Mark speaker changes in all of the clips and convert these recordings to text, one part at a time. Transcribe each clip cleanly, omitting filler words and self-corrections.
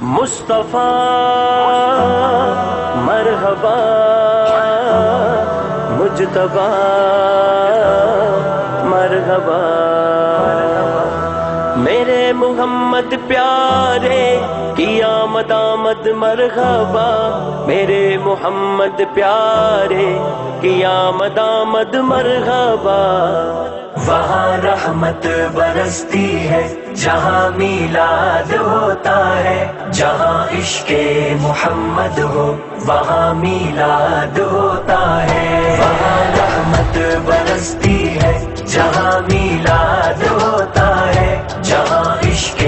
Speaker 1: مصطفیٰ مرحبا مجتبی مرحبا، میرے محمد پیارے کی آمد آمد مرحبا، میرے محمد پیارے کی آمد آمد مرحبا۔ وہاں رحمت برستی ہے، جہاں میلاد ہوتا ہے، جہاں عشق محمد ہو وہاں میلاد ہوتا ہے۔ وہاں رحمت برستی ہے، جہاں میلاد ہوتا ہے، جہاں عشق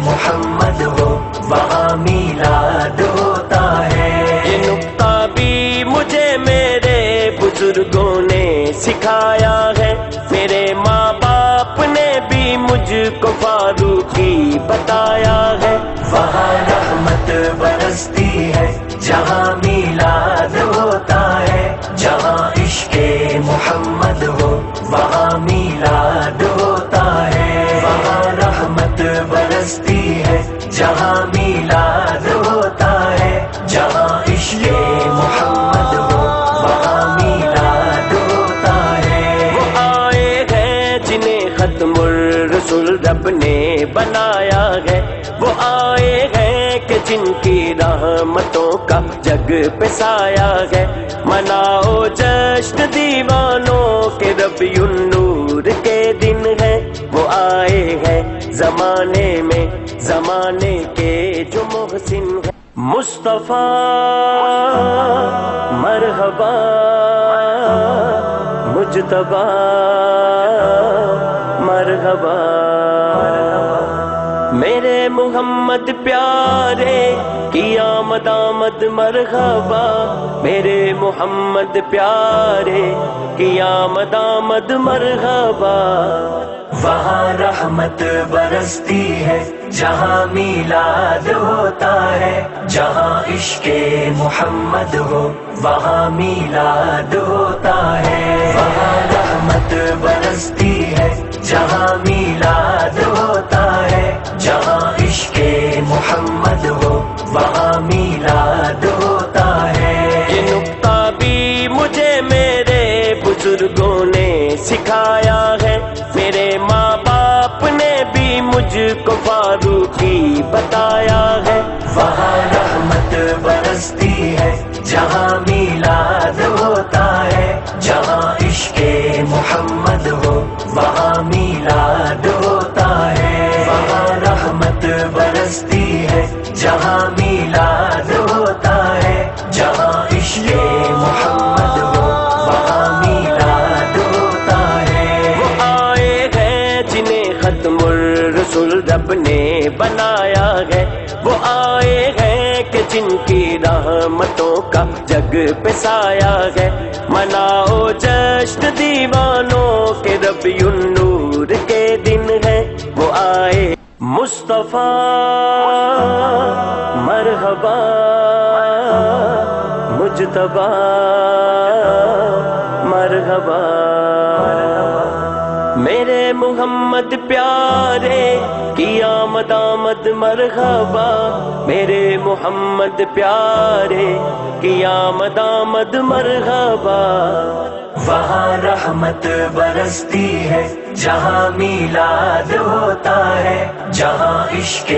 Speaker 1: محمد ہو وہاں میلاد ہوتا ہے۔ یہ نکتہ بھی مجھے میرے بزرگوں نے سکھایا ہے، میرے ماں باپ نے بھی مجھ کو فاروقی بتایا ہے۔ وہاں رحمت برستی ہے، جہاں میلاد ہوتا ہے، جہاں عشق محمد ہو وہاں میلاد ہوتا ہے۔ وہاں رحمت برستی ہے، جہاں میلاد ہوتا ہے، جہاں عشق محمد ہو وہاں میلاد ہوتا ہے۔ وہ آئے ہیں جنہیں ختم الرسل رب نے بنایا ہے، وہ آئے ہیں کہ جن کی رحمتوں کا جگ پہ سایہ ہے۔ مناؤ جشن دیوانوں کے ربیع النور کے دن ہے، وہ آئے ہیں زمانے میں زمانے کے جو محسن ہے۔ مصطفیٰ مرحبا مجتبی مرحبا، میرے محمد پیارے کی آمد آمد مرحبا، میرے محمد پیارے کی آمد آمد مرحبا۔ وہاں رحمت برستی ہے، جہاں میلاد ہوتا ہے، جہاں عشق محمد ہو وہاں میلاد ہوتا ہے۔ وہاں رحمت برستی ہے، جہاں میلاد ہوتا ہے، جہاں عشق محمد ہو وہاں میلاد ہوتا ہے۔ یہ نکتہ بھی مجھے میرے بزرگوں نے سکھایا ہے، میرے ماں باپ نے بھی مجھ کو فاروقی بتایا ہے۔ وہاں رحمت برستی ہے، جہاں میلاد ہوتا ہے، جہاں عشق محمد ہو وہاں میلاد ہوتا ہے۔ وہاں رحمت برستی ہے، جہاں میلاد ہوتا ہے، جہاں عشق محمد ہو وہاں میلاد ہوتا ہے۔ وہ آئے ہیں جنہیں ختم الرسل رب نے بنایا ہے، وہ آئے ہیں کہ جن کی رحمتوں کا جگ پہ سایہ ہے۔ مناؤ جشن دیوانوں کے ربیع النور کے دن ہے، وہ آئے۔ مصطفیٰ مرحبا مجتبی مرحبا، میرے محمد پیارے کی آمد آمد مرحبا، میرے محمد پیارے کی آمد آمد مرحبا۔ وہاں رحمت برستی ہے، جہاں میلاد ہوتا ہے، جہاں عشق